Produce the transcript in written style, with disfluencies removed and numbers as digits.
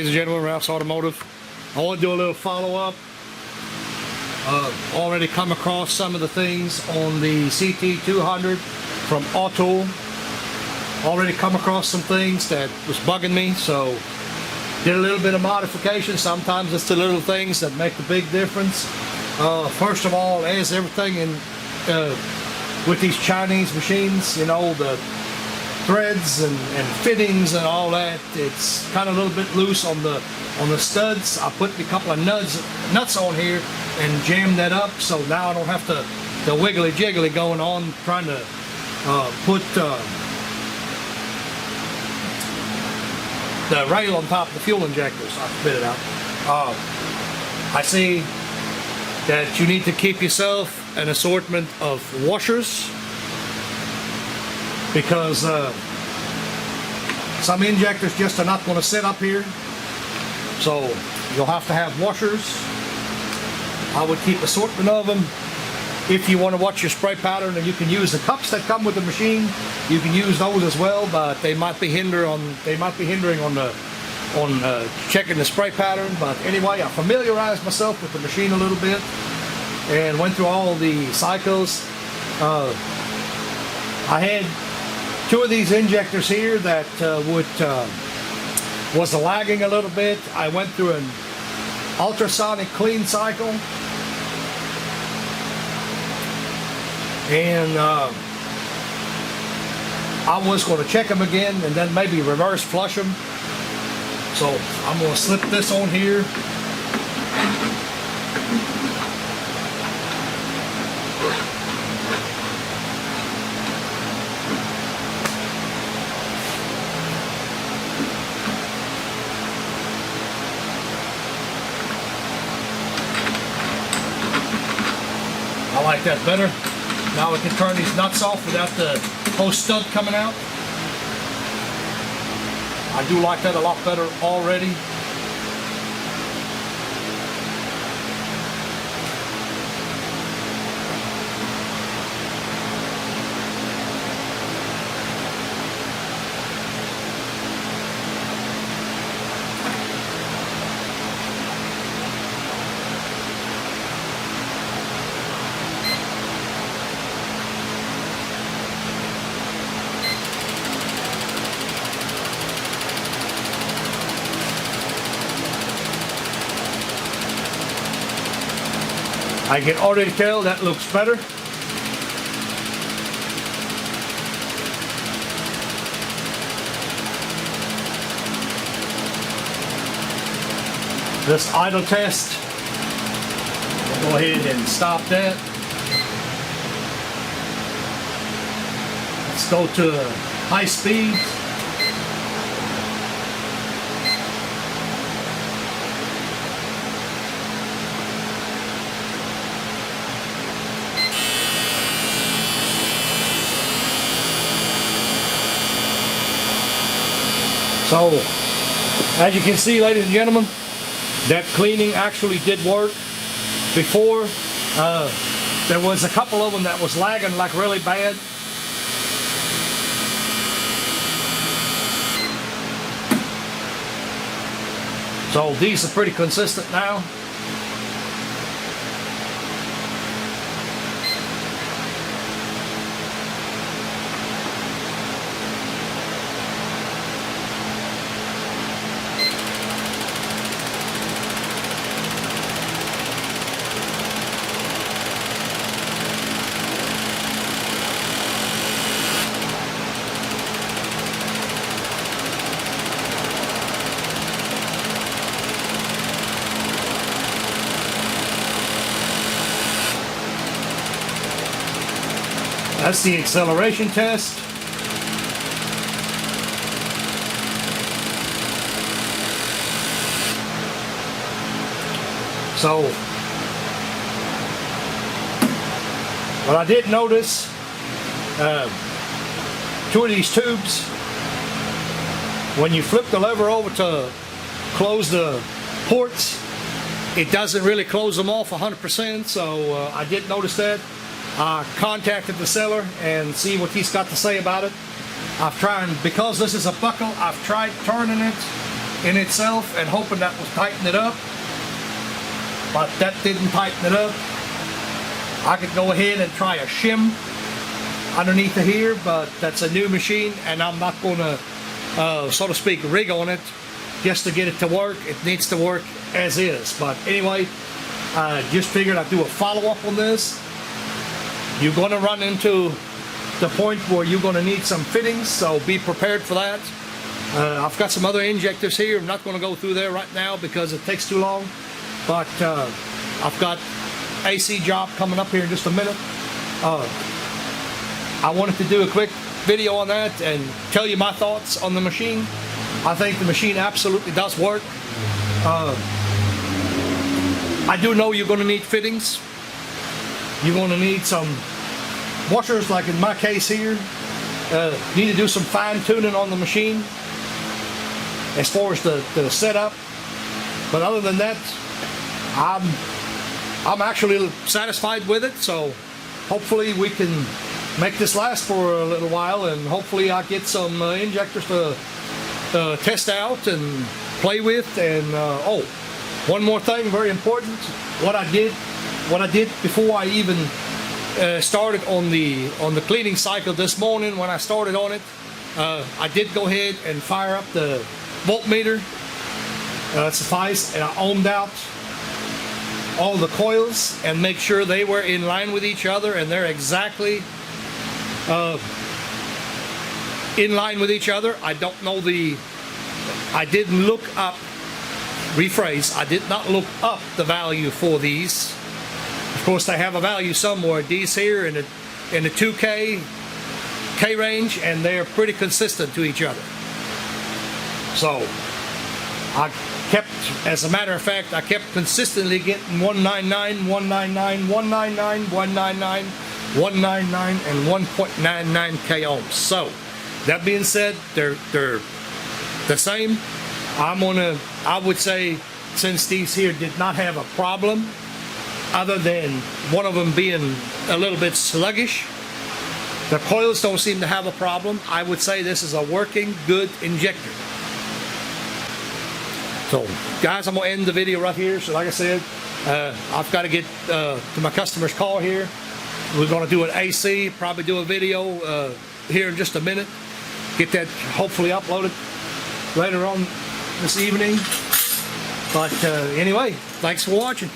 ladies and gentlemen, Ralph's Automotive. I want to do a little follow-up. Already come across some of the things on the CT-200 from Autool. Already come across some things that was bugging me, so did a little bit of modification. Sometimes it's the little things that make the big difference. First of all, as everything in with these Chinese machines, you know, the threads and fittings and all that, it's kind of a little bit loose on the studs. I put a couple of nuts on here and jammed that up, so now I don't have the wiggly jiggly going on trying to put the rail on top of the fuel injectors. I spit it out. I see that you need to keep yourself an assortment of washers, because some injectors just are not going to sit up here, so you'll have to have washers. I would keep assortment of them. If you want to watch your spray pattern, and you can use the cups that come with the machine, you can use those as well, but they might be hindering on checking the spray pattern. But anyway, I familiarized myself with the machine a little bit and went through all the cycles. I had two of these injectors here that was lagging a little bit. I went through an ultrasonic clean cycle, and I was going to check them again and then maybe reverse flush them. So I'm going to slip this on here. I like that better. Now we can turn these nuts off without the whole stud coming out. I do like that a lot better already. I can already tell that looks better. This idle test, go ahead and stop that. Let's go to high speed. So, as you can see, ladies and gentlemen, that cleaning actually did work. Before, there was a couple of them that was lagging like really bad. So these are pretty consistent now. That's the acceleration test. So, what I did notice, two of these tubes, when you flip the lever over to close the ports, it doesn't really close them off 100%, so I did notice that. I contacted the seller and see what he's got to say about it. I've tried, because this is a buckle, I've tried turning it in itself and hoping that would tighten it up, but that didn't tighten it up. I could go ahead and try a shim underneath of here, but that's a new machine and I'm not going to, so to speak, rig on it just to get it to work. It needs to work as is. But anyway, just figured I'd do a follow-up on this. You're going to run into the point where you're going to need some fittings, so be prepared for that. I've got some other injectors here. I'm not going to go through there right now because it takes too long, but I've got AC job coming up here in just a minute. I wanted to do a quick video on that and tell you my thoughts on the machine. I think the machine absolutely does work. I do know you're going to need fittings. You're going to need some washers, like in my case here. Need to do some fine tuning on the machine as far as the setup. But other than that, I'm actually satisfied with it. So hopefully we can make this last for a little while, and hopefully I get some injectors to test out and play with. And oh, one more thing, very important. What I did before I even started on the cleaning cycle this morning, when I started on it, I did go ahead and fire up the voltmeter. Suffice, and I ohmed out all the coils and make sure they were in line with each other, and they're exactly in line with each other. I don't know I didn't look up, rephrase, I did not look up the value for these. Of course, they have a value somewhere. These here in the 2K range, and they're pretty consistent to each other. So I kept, as a matter of fact, I kept consistently getting 199, 199, 199, 199, 199, and 1.99 k ohms. So that being said, they're the same. I would say, since these here did not have a problem, other than one of them being a little bit sluggish, the coils don't seem to have a problem. I would say this is a working good injector. So guys, I'm gonna end the video right here. So like I said, I've got to get to my customer's car here. We're gonna do an AC, probably do a video here in just a minute. Get that hopefully uploaded later on this evening. But anyway, thanks for watching.